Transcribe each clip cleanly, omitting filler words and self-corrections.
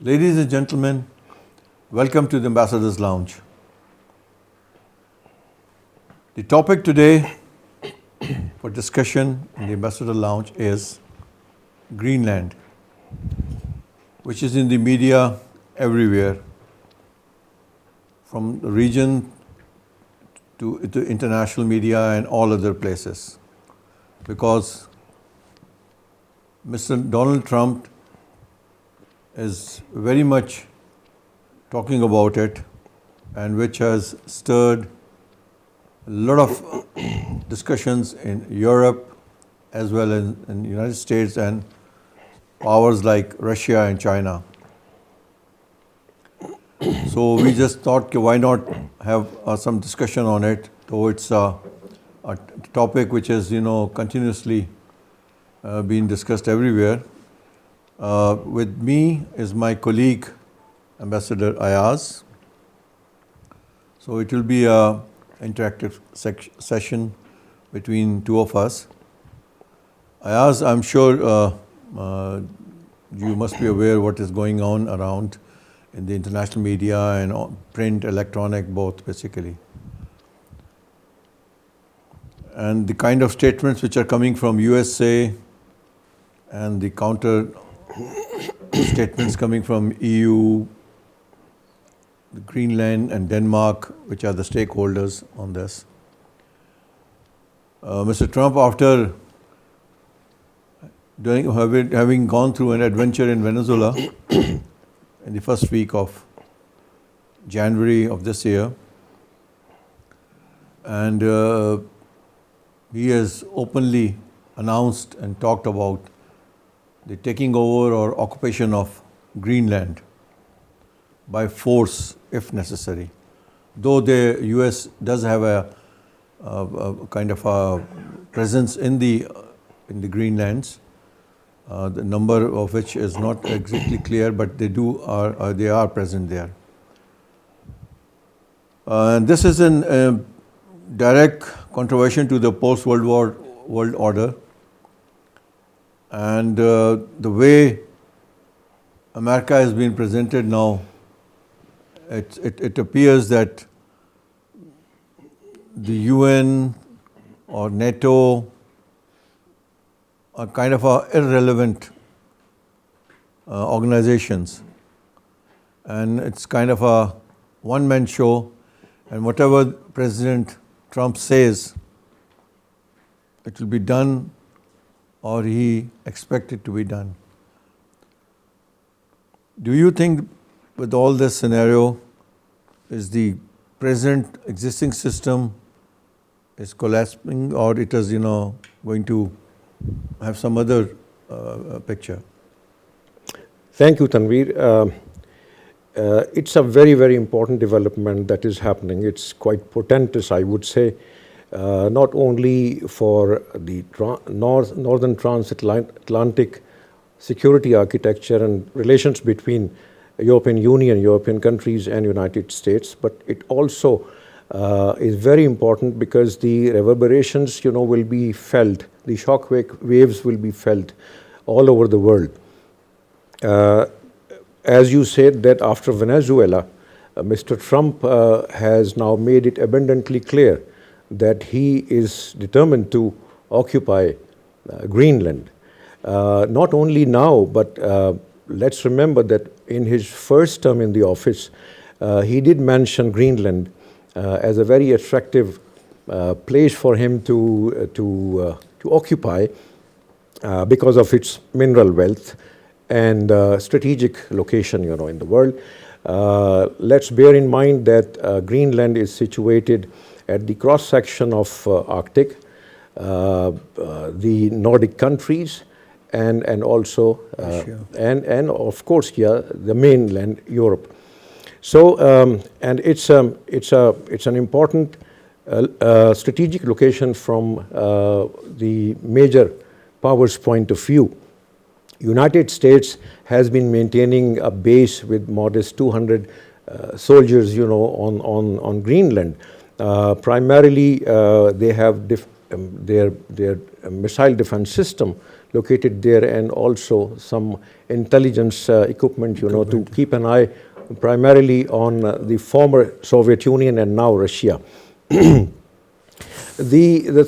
Ladies and gentlemen, welcome to the Ambassador's Lounge. The topic today for discussion in the Ambassador Lounge is Greenland, which is in the media everywhere, from the region to international media and all other places, because Mr. Donald Trump is very much talking about it, and which has stirred a lot of discussions in Europe as well as in the United States and powers like Russia and China. So we just thought, why not have some discussion on it, though it's a topic which is, continuously being discussed everywhere. With me is my colleague, Ambassador Ayaz. So it will be an interactive session between two of us. Ayaz, I'm sure you must be aware what is going on around in the international media and print, electronic, both basically. And the kind of statements which are coming from USA and the counter statements coming from EU, Greenland and Denmark, which are the stakeholders on this. Mr. Trump, after having gone through an adventure in Venezuela in the first week of January of this year, and he has openly announced and talked about the taking over or occupation of Greenland by force if necessary. Though the US does have a kind of a presence in the Greenlands, the number of which is not exactly clear, but they are present there. And this is in direct contravention to the post-World War world order. And the way America has been presented now, it appears that the UN or NATO are kind of irrelevant organizations. And it's kind of a one-man show, and whatever President Trump says, it will be done or he expected to be done. Do you think with all this scenario, is the present existing system is collapsing, or it is, going to have some other picture? Thank you, Tanveer. It's a very, very important development that is happening. It's quite portentous, I would say, not only for the northern transatlantic security architecture and relations between European Union, European countries and United States, but it also is very important because the reverberations, will be felt, the shock waves will be felt all over the world. As you said, that after Venezuela, Mr. Trump has now made it abundantly clear that he is determined to occupy Greenland. Not only now, but let's remember that in his first term in the office, he did mention Greenland as a very attractive place for him to occupy because of its mineral wealth and strategic location, in the world. Let's bear in mind that Greenland is situated at the cross section of Arctic, the Nordic countries, and also and of course the mainland Europe. So and it's an important strategic location from the major powers' point of view. United States has been maintaining a base with modest 200 soldiers, on Greenland. Primarily, they have their missile defense system located there, and also some intelligence equipment, to keep an eye primarily on the former Soviet Union and now Russia. The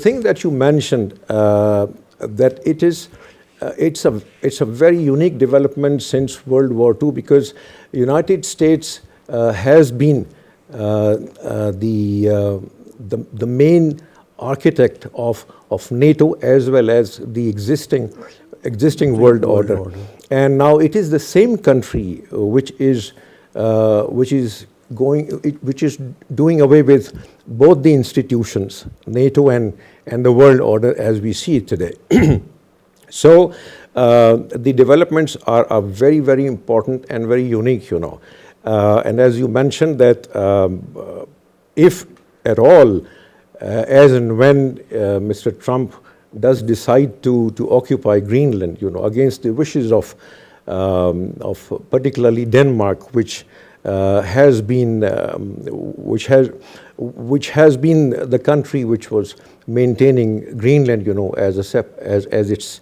thing that you mentioned, that it's a very unique development since World War II, because United States has been the main architect of NATO as well as the existing world order. And now it is the same country which is doing away with both the institutions, NATO and the world order as we see it today. So the developments are very, very important and very unique, and as you mentioned that if at all, as and when Mr. Trump does decide to occupy Greenland, against the wishes of particularly Denmark, which has been the country which was maintaining Greenland, as its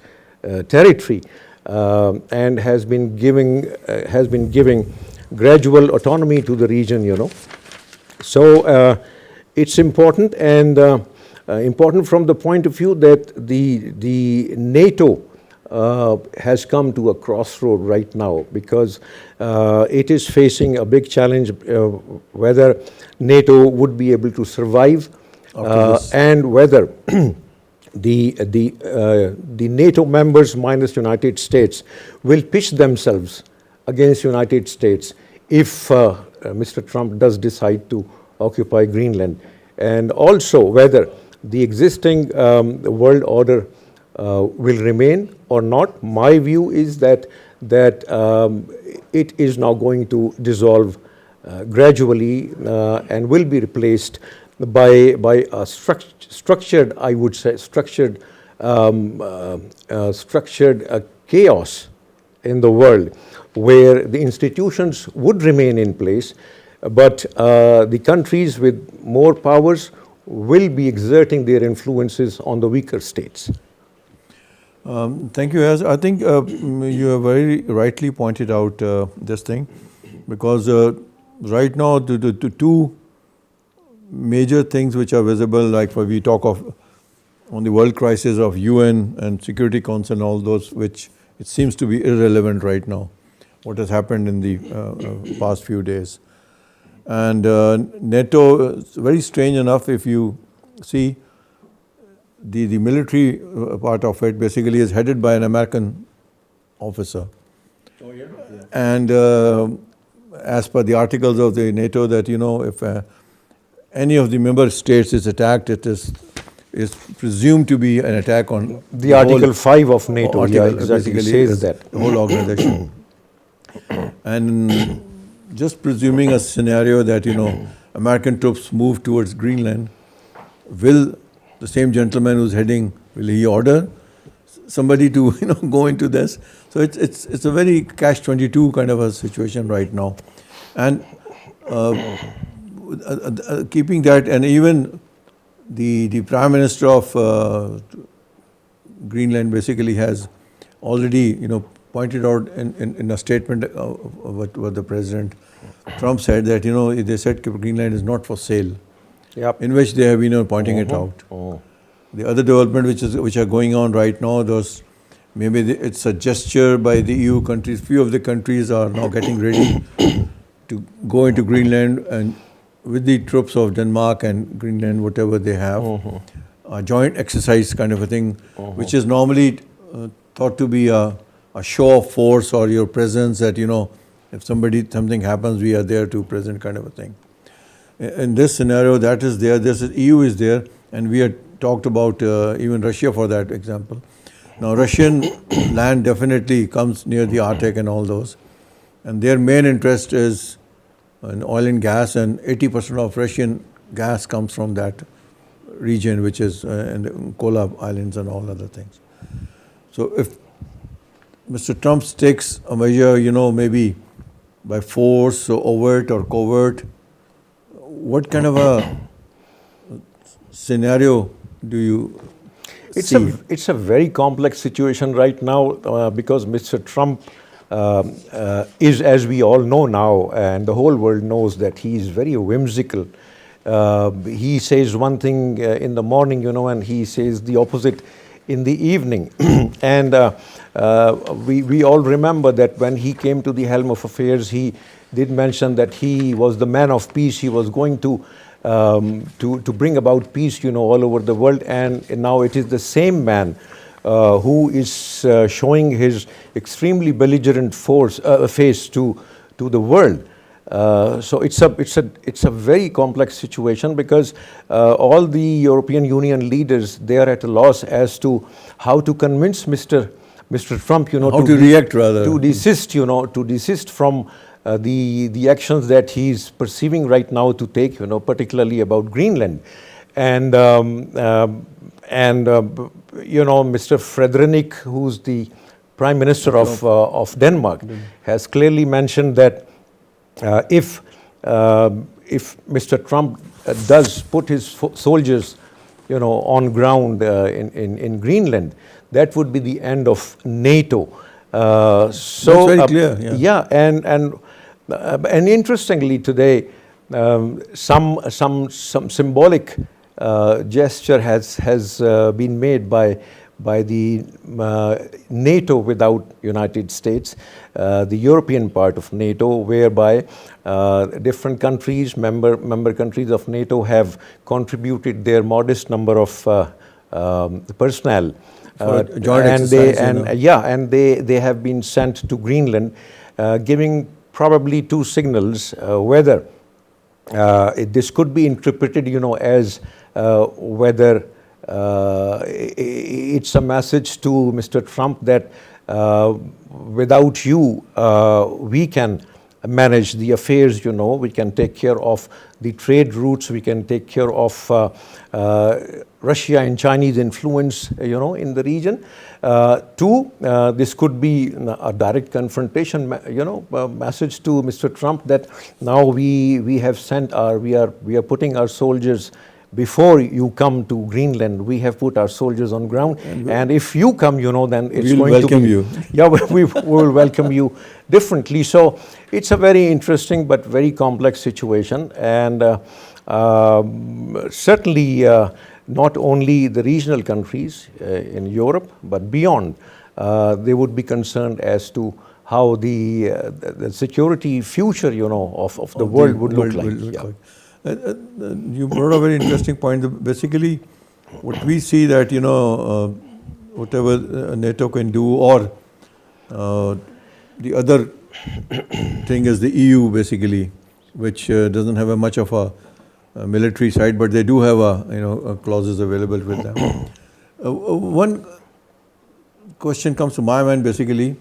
territory, and has been giving gradual autonomy to the region, So it's important, and important from the point of view that the NATO has come to a crossroad right now, because it is facing a big challenge whether NATO would be able to survive, and whether the NATO members minus United States will pitch themselves against United States if Mr. Trump does decide to occupy Greenland, and also whether the existing world order will remain or not. My view is that it is now going to dissolve gradually and will be replaced by a structured, I would say, structured chaos in the world, where the institutions would remain in place, but the countries with more powers will be exerting their influences on the weaker states. Thank you, Az. I think you have very rightly pointed out this thing, because right now the two major things which are visible, like when we talk of on the world crisis of UN and Security Council and all those, which it seems to be irrelevant right now, what has happened in the past few days. And NATO, very strange enough, if you see, the military part of it basically is headed by an American officer. Oh, yeah? Yeah. And as per the articles of the NATO, that if any of the member states is attacked, it is presumed to be an attack on the Article 5 of NATO. Yeah, exactly says that the whole organization. And just presuming a scenario that American troops move towards Greenland, will the same gentleman who's heading, will he order somebody to go into this? So it's a very catch-22 kind of a situation right now. And keeping that, and even the Prime Minister of Greenland basically has already pointed out in a statement what the President Trump said, that they said Greenland is not for sale. Yep. In which they have been pointing it out. The other development which are going on right now, those maybe it's a gesture by the EU countries. Few of the countries are now getting ready to go into Greenland, and with the troops of Denmark and Greenland, whatever they have, a joint exercise kind of a thing, which is normally thought to be a show of force or your presence, that if something happens, we are there to present kind of a thing. In this scenario, that is there. This EU is there, and we had talked about even Russia for that example. Now, Russian land definitely comes near the Arctic and all those, and their main interest is in oil and gas, and 80% of Russian gas comes from that region, which is in the Kola Islands and all other things. So, if Mr. Trump takes a measure, maybe by force, or overt or covert, what kind of a scenario do you see? It's a very complex situation right now because Mr. Trump is, as we all know now, and the whole world knows that he is very whimsical. He says one thing in the morning, and he says the opposite in the evening. And we all remember that when he came to the helm of affairs, he did mention that he was the man of peace. He was going to bring about peace, all over the world. And now it is the same man who is showing his extremely belligerent face to the world. So it's a very complex situation because all the European Union leaders, they are at a loss as to how to convince Mr. Trump, how to react rather to desist from the actions that he's perceiving right now to take, particularly about Greenland. And Mr. Frederik, who's the Prime Minister of Denmark, has clearly mentioned that if Mr. Trump does put his soldiers, on ground in Greenland, that would be the end of NATO. That's very clear. Yeah, and interestingly today, some symbolic gesture has been made by the NATO without United States, the European part of NATO, whereby different countries, member countries of NATO, have contributed their modest number of personnel. Joint exercise, and they have been sent to Greenland, giving probably two signals whether this could be interpreted, as whether it's a message to Mr. Trump that without you, we can manage the affairs, we can take care of the trade routes, we can take care of Russia and Chinese influence, in the region. Two, this could be a direct confrontation, message to Mr. Trump that now we have sent we are putting our soldiers. Before you come to Greenland, we have put our soldiers on ground, and if you come, then it's we'll going to be welcome you. Yeah, we will welcome you differently. So it's a very interesting but very complex situation, and certainly not only the regional countries in Europe but beyond, they would be concerned as to how the security future, of the world would look like. You brought a very interesting point. Basically, what we see that, whatever NATO can do, or the other thing is the EU, basically, which doesn't have much of a military side, but they do have clauses available with them. One question comes to my mind, basically,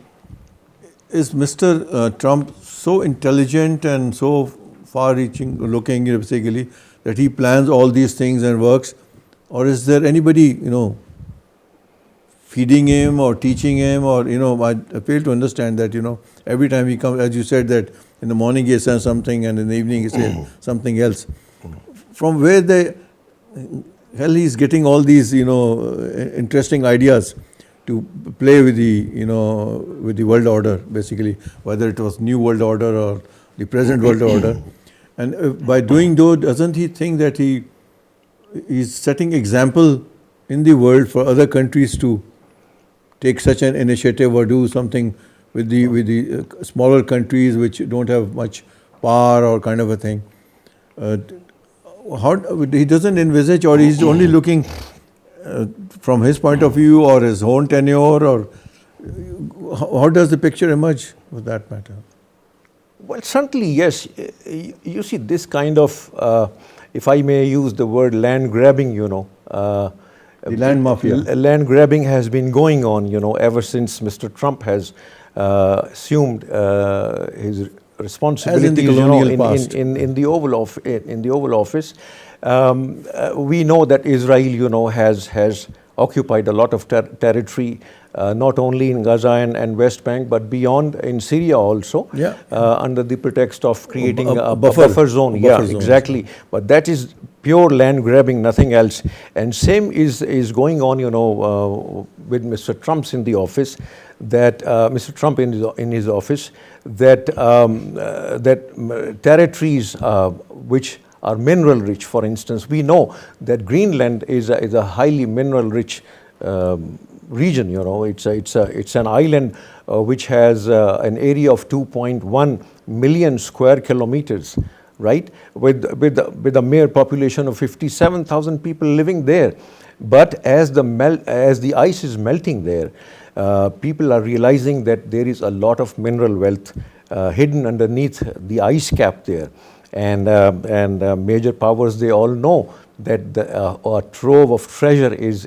is Mr. Trump so intelligent and so far-reaching looking, basically, that he plans all these things and works, or is there anybody, feeding him or teaching him, or, I fail to understand that, every time he comes, as you said, that in the morning he says something and in the evening he says something else. From where the hell he's getting all these, interesting ideas to play with the world order, basically, whether it was New World Order or the present world order. And by doing though, doesn't he think that he's setting example in the world for other countries to take such an initiative or do something with the smaller countries which don't have much power or kind of a thing? How he doesn't envisage, or he's only looking from his point of view or his own tenure, or how does the picture emerge for that matter? Well, certainly, yes. You see, this kind of, if I may use the word land grabbing, the land mafia. Land grabbing has been going on, ever since Mr. Trump has assumed his responsibilities, in the colonial past. In the Oval Office. We know that Israel, has occupied a lot of territory not only in Gaza and West Bank, but beyond in Syria also, Yeah. under the pretext of creating a buffer- buffer zone. a Yeah, buffer zone. exactly. But that is pure land grabbing, nothing else. And same is going on, with Mr. Trump's in the office. That Mr. Trump in his office, that territories which are mineral rich, for instance, we know that Greenland is a highly mineral rich region. It's an island which has an area of 2.1 million square kilometers, right? With a mere population of 57,000 people living there. But as the ice is melting there, people are realizing that there is a lot of mineral wealth hidden underneath the ice cap there, and major powers, they all know that a trove of treasure is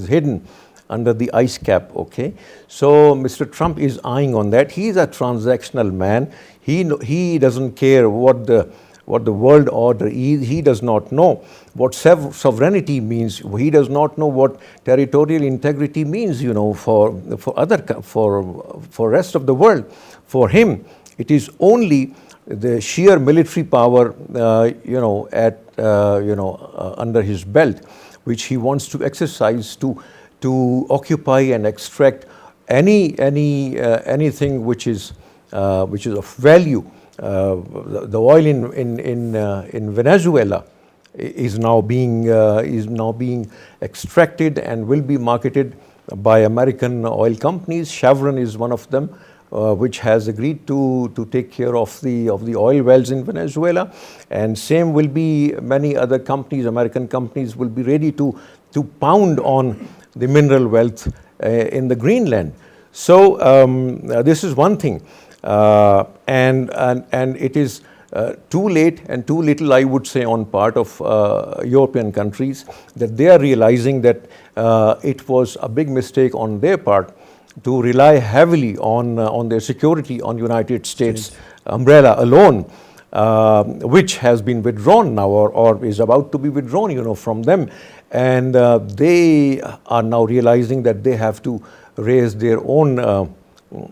hidden under the ice cap. Okay, so Mr. Trump is eyeing on that. He is a transactional man. He doesn't care what the world order is. He does not know what sovereignty means. He does not know what territorial integrity means, for rest of the world. For him, it is only the sheer military power, under his belt, which he wants to exercise to occupy and extract anything which is of value. The oil in Venezuela is now being extracted and will be marketed by American oil companies. Chevron is one of them, which has agreed to take care of the oil wells in Venezuela, and same will be many other companies. American companies will be ready to pound on the mineral wealth in the Greenland. So this is one thing. And it is too late and too little, I would say, on part of European countries, that they are realizing that it was a big mistake on their part to rely heavily on their security on United States umbrella alone, which has been withdrawn now, or is about to be withdrawn, from them. And they are now realizing that they have to raise their own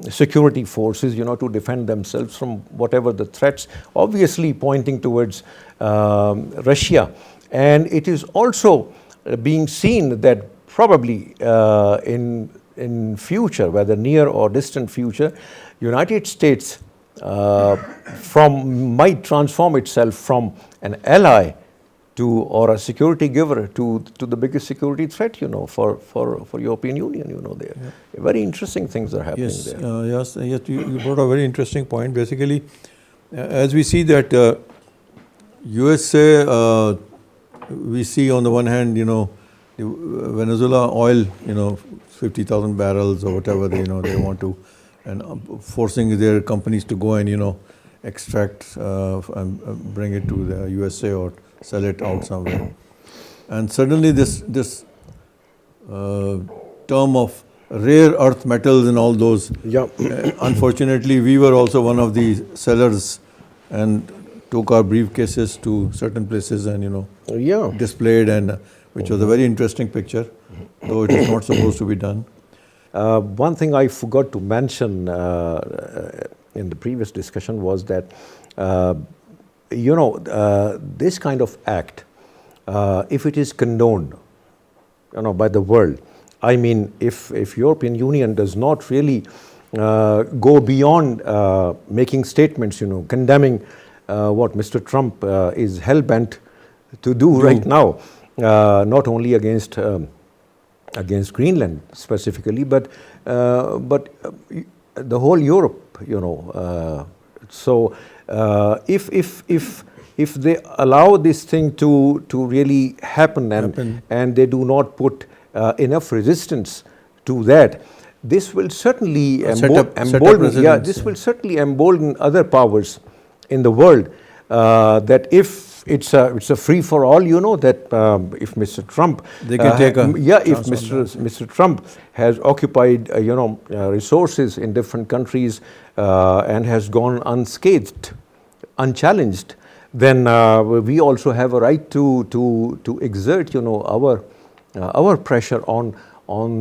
security forces, to defend themselves from whatever the threats, obviously pointing towards Russia. And it is also being seen that probably in future, whether near or distant future, United States might transform itself from an ally or a security giver to the biggest security threat, for European Union, there. Yeah. Very interesting things are happening there. Yes, you brought a very interesting point. Basically, as we see that USA, we see on the one hand, the Venezuela oil, 50,000 barrels or whatever they want to, and forcing their companies to go and, extract and bring it to the USA or sell it out somewhere. And suddenly this term of rare earth metals and all those, unfortunately we were also one of the sellers and took our briefcases to certain places and displayed, and which was a very interesting picture, though it is not supposed to be done. One thing I forgot to mention in the previous discussion was that this kind of act, if it is condoned, by the world, I mean, if European Union does not really go beyond making statements, condemning what Mr. Trump is hell-bent to do right now, not only against Greenland specifically, but the whole Europe, So if they allow this thing to really happen and they do not put enough resistance to that, this will certainly embolden other powers in the world, that if it's a free for all, that if Mr. Trump they can take a if Mr. Trump has occupied resources in different countries and has gone unscathed, unchallenged, then we also have a right to exert our pressure on on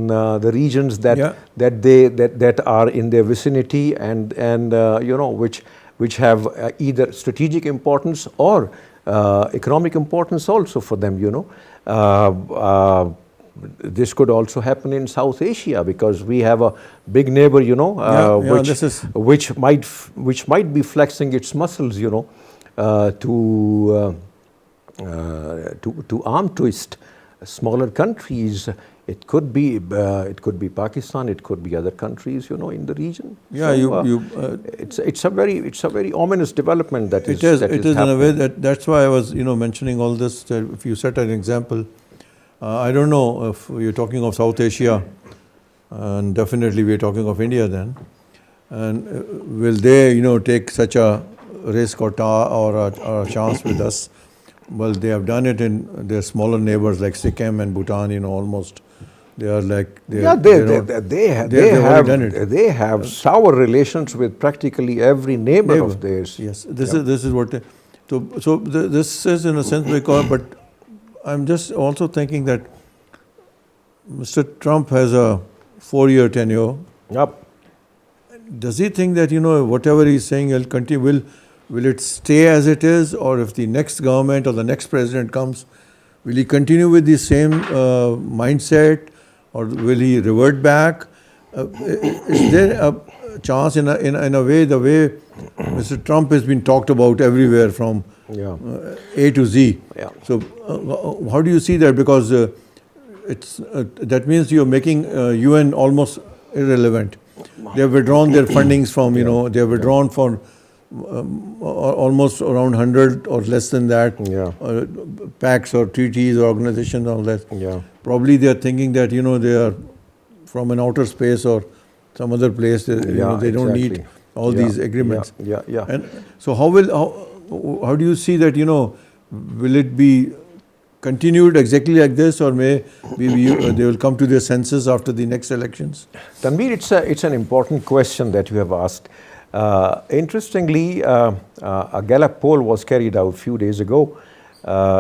the regions that Yeah. that are in their vicinity and you know, which have either strategic importance or economic importance also for them, you know. This could also happen in South Asia because we have a big neighbor, you know, Yeah, this is which might be flexing its muscles, you know, to arm twist smaller countries. It could be Pakistan, it could be other countries, you know, in the region. Yeah, So, it's a very ominous development that it is is in a happening. way that's why I was, you know, mentioning all this. That if you set an example, I don't know if you're talking of South Asia, and definitely we're talking of India then. And will they, you know, take such a risk or a chance with us? Well, they have done it in their smaller neighbors like Sikkim and Bhutan. You know, almost they are like Yeah, they've already done it. they have sour relations with practically every neighbor of theirs. Yes, this is what. This is in a sense because, but I'm just also thinking that Mr. Trump has a 4-year tenure. Yep. Does he think that, you know, whatever he's saying he'll continue? Will it stay as it is, or if the next government or the next president comes, will he continue with the same mindset, or will he revert back? Is there a chance in a way, the way Mr. Trump has been talked about everywhere from A to Z? Yeah. So how do you see that? Because it's that means you're making UN almost irrelevant. They have withdrawn their fundings from, you know, they have withdrawn for almost around 100 or less than that pacts or treaties or organizations, all that. Yeah. Probably they are thinking that, you know, they are from an outer space or some other place. You know, they don't need all these agreements. Yeah. And so how do you see that, you know, will it be continued exactly like this, or maybe they will come to their senses after the next elections? Tanveer, it's an important question that you have asked. Interestingly, a Gallup poll was carried out a few days ago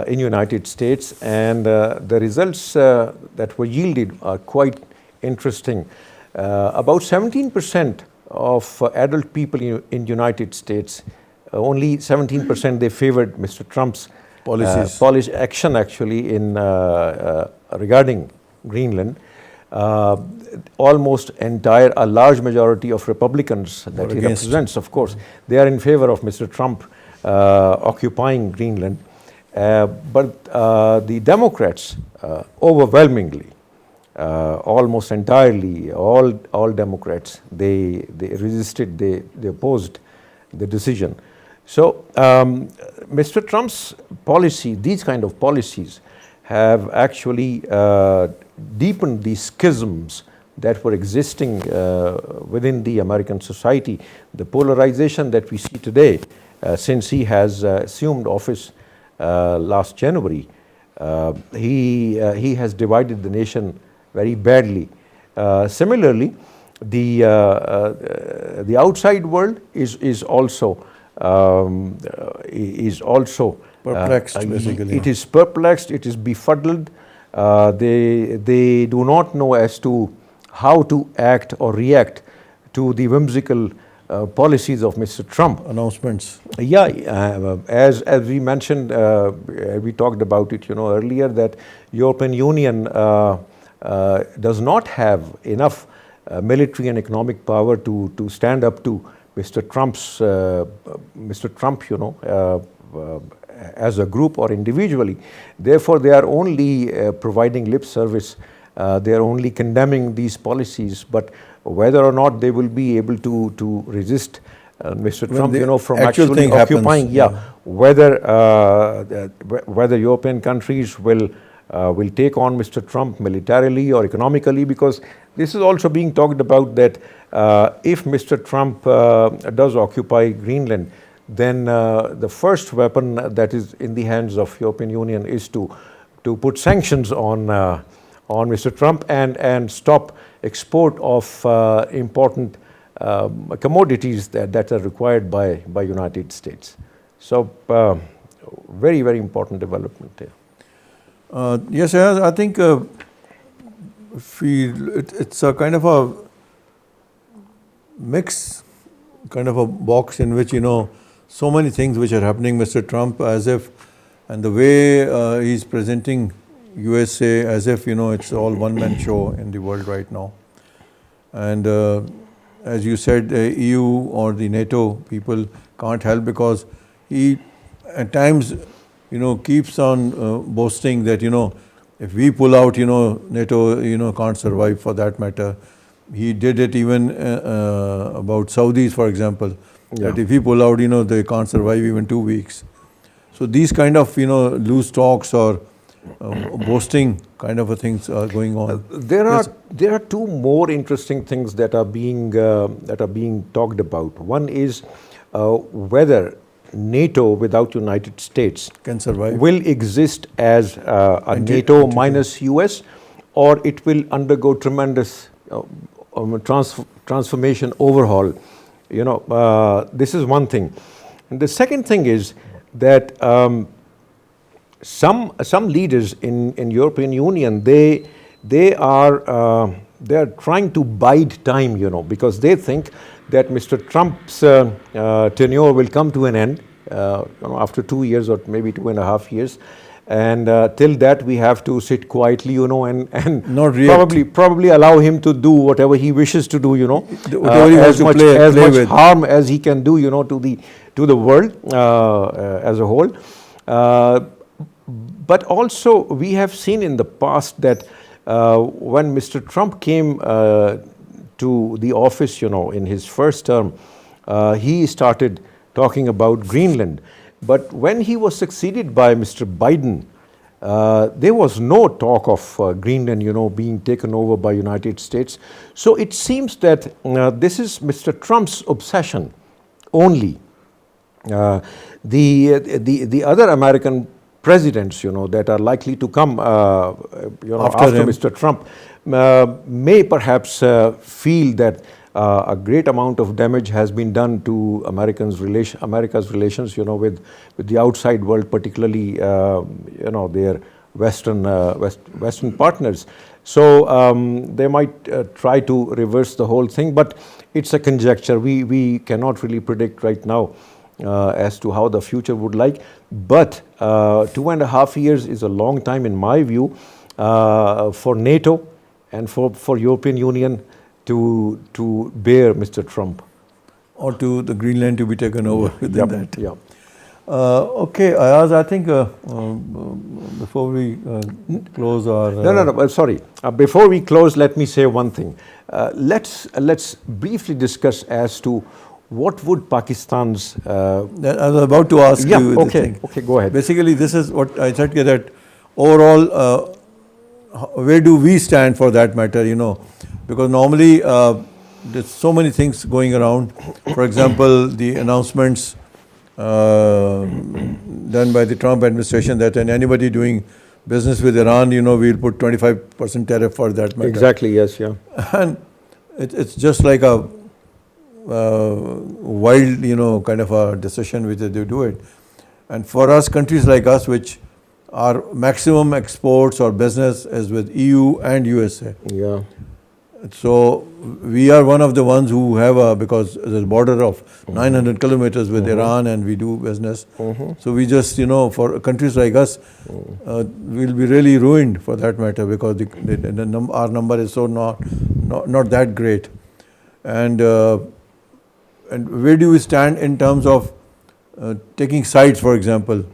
in United States, and the results that were yielded are quite interesting. About 17% of adult people in United States, only 17% they favored Mr. Trump's policy action actually in regarding Greenland. Almost a large majority of Republicans that he represents, of course, they are in favor of Mr. Trump occupying Greenland. But the Democrats, overwhelmingly, almost entirely, all Democrats, they resisted, they opposed the decision. So Mr. Trump's policy, these kind of policies, have actually deepened the schisms that were existing within the American society. The polarization that we see today, since he has assumed office last January, he has divided the nation very badly. Similarly, the outside world is also perplexed, basically. It is perplexed, it is befuddled. They do not know as to how to act or react to the whimsical policies of Mr. Trump. Announcements. Yeah, as we mentioned, we talked about it, you know, earlier, that European Union does not have enough military and economic power to stand up to Mr. Trump, you know, as a group or individually. Therefore, they are only providing lip service. They are only condemning these policies. But whether or not they will be able to resist Mr. Trump, you know, from actually occupying, whether European countries will take on Mr. Trump militarily or economically, because this is also being talked about that if Mr. Trump does occupy Greenland, then the first weapon that is in the hands of European Union is to put sanctions on Mr. Trump and stop export of important commodities that are required by United States. So very, very important development here. Yes, I think it's a kind of a mix, kind of a box in which, so many things which are happening, Mr. Trump, as if, and the way he's presenting USA as if, it's all one-man show in the world right now. And as you said, EU or the NATO people can't help because he at times, keeps on boasting that, if we pull out, NATO, can't survive for that matter. He did it even about Saudis, for example, that if we pull out, they can't survive even 2 weeks. So these kind of, loose talks or boasting kind of things are going on. There are two more interesting things that are being talked about. One is whether NATO without United States Can survive. will exist as a NATO minus US, or it will undergo tremendous transformation overhaul. This is one thing. And the second thing is that some leaders in European Union, they are trying to bide time, because they think that Mr. Trump's tenure will come to an end after 2 years or maybe 2.5 years. And till that, we have to sit quietly, and Not react. probably allow him to do whatever he wishes to do, Whatever he wants to much play with. harm as he can do, to the world as a whole. But also, we have seen in the past that when Mr. Trump came to the office, in his first term, he started talking about Greenland. But when he was succeeded by Mr. Biden, there was no talk of Greenland, being taken over by United States. So it seems that this is Mr. Trump's obsession only. The other American presidents, that are likely to come, after him. Mr. Trump, may perhaps feel that a great amount of damage has been done to America's relations, with the outside world, particularly, their Western partners. So they might try to reverse the whole thing, but it's a conjecture. We cannot really predict right now as to how the future would like. But 2.5 years is a long time, in my view, for NATO and for European Union to bear Mr. Trump. Or to the Greenland to be taken over within that. Yeah. Okay, Ayaz, I think before we close our... No, sorry. Before we close, let me say one thing. Let's briefly discuss as to what would Pakistan's... I was about to ask you this thing. Okay, go ahead. Basically, this is what I said, that overall, where do we stand for that matter, Because normally, there's so many things going around. For example, the announcements done by the Trump administration that anybody doing business with Iran, we'll put 25% tariff for that matter. Exactly, yes, yeah. And it's just like a wild, kind of a decision which they do it. And for us, countries like us, which our maximum exports or business is with EU and USA. Yeah. So we are one of the ones who have because there's a border of 900 kilometers with Iran, and we do business. So we just, for countries like us, we'll be really ruined for that matter, because our number is so not that great. And where do we stand in terms of taking sides, for example,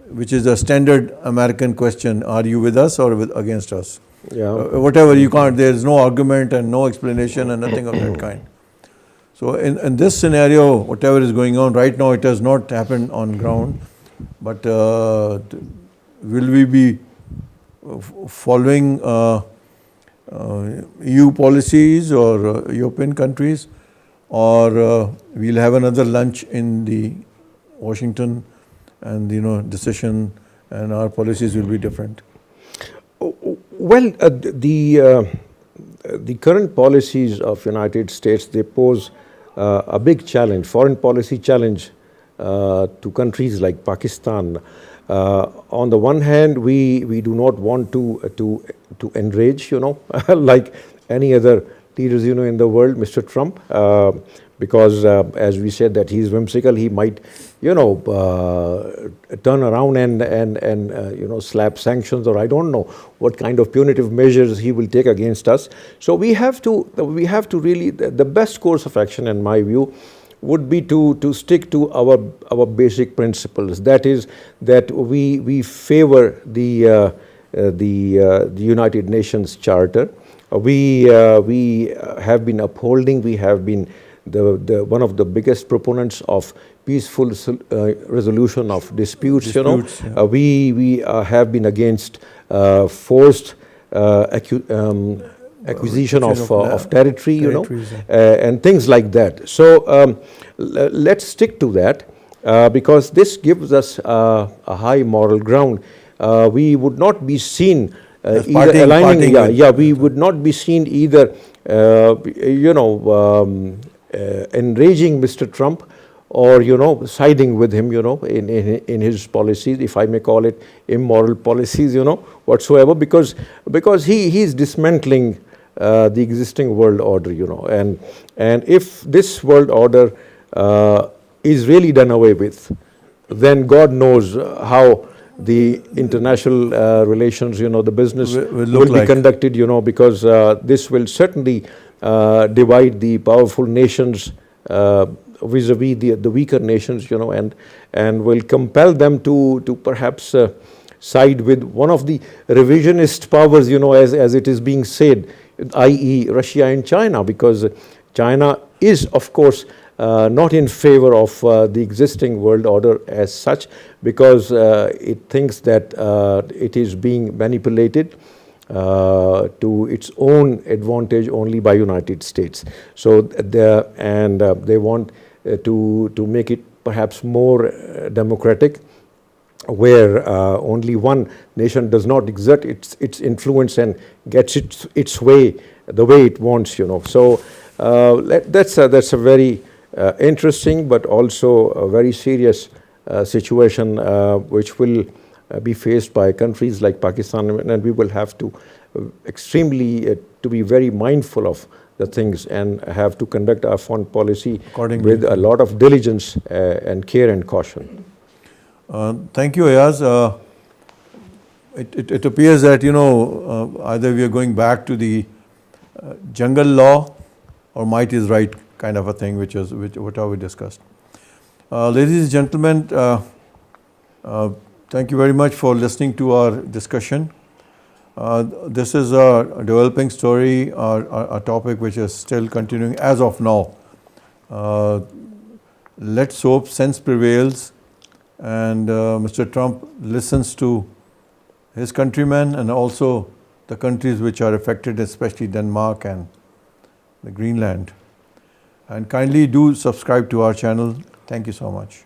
which is a standard American question: are you with us or against us? Yeah. Whatever, you can't, there is no argument and no explanation and nothing of that kind. So in this scenario, whatever is going on right now, it has not happened on ground, but will we be following EU policies or European countries, or we'll have another lunch in the Washington and decision, and our policies will be different? Well, the current policies of United States, they pose a big challenge, foreign policy challenge to countries like Pakistan. On the one hand, we do not want to to enrage, like any other leaders, in the world, Mr. Trump, because as we said that he's whimsical, he might, turn around and slap sanctions, or I don't know what kind of punitive measures he will take against us. So we have to really, the best course of action, in my view, would be to stick to our basic principles. That is, that we favor the United Nations Charter. We have been upholding. We have been one of the biggest proponents of peaceful resolution of disputes. Yeah. We have been against forced acquisition of territory, and things like that. So let's stick to that, because this gives us a high moral ground. We would not be seen either aligning. We would not be seen either, enraging Mr. Trump, or siding with him, in his policies, if I may call it immoral policies, whatsoever, because he is dismantling the existing world order, and if this world order is really done away with, then God knows how the international relations, the business will be conducted, because this will certainly divide the powerful nations vis-a-vis the weaker nations, and will compel them to perhaps side with one of the revisionist powers, as it is being said, i.e. Russia and China, because China is, of course, not in favor of the existing world order as such, because it thinks that it is being manipulated to its own advantage only by United States. So they want to make it perhaps more democratic, where only one nation does not exert its influence and gets its way the way it wants. So that's a very interesting but also a very serious situation which will be faced by countries like Pakistan, and we will have to extremely to be very mindful of the things and have to conduct our foreign policy with a lot of diligence and care and caution. Thank you, Ayaz. It appears that either we are going back to the jungle law or might is right kind of a thing, which what we discussed. Ladies and gentlemen, thank you very much for listening to our discussion. This is a developing story, a topic which is still continuing as of now. Let's hope sense prevails and Mr. Trump listens to his countrymen and also the countries which are affected, especially Denmark and the Greenland. And kindly do subscribe to our channel. Thank you so much.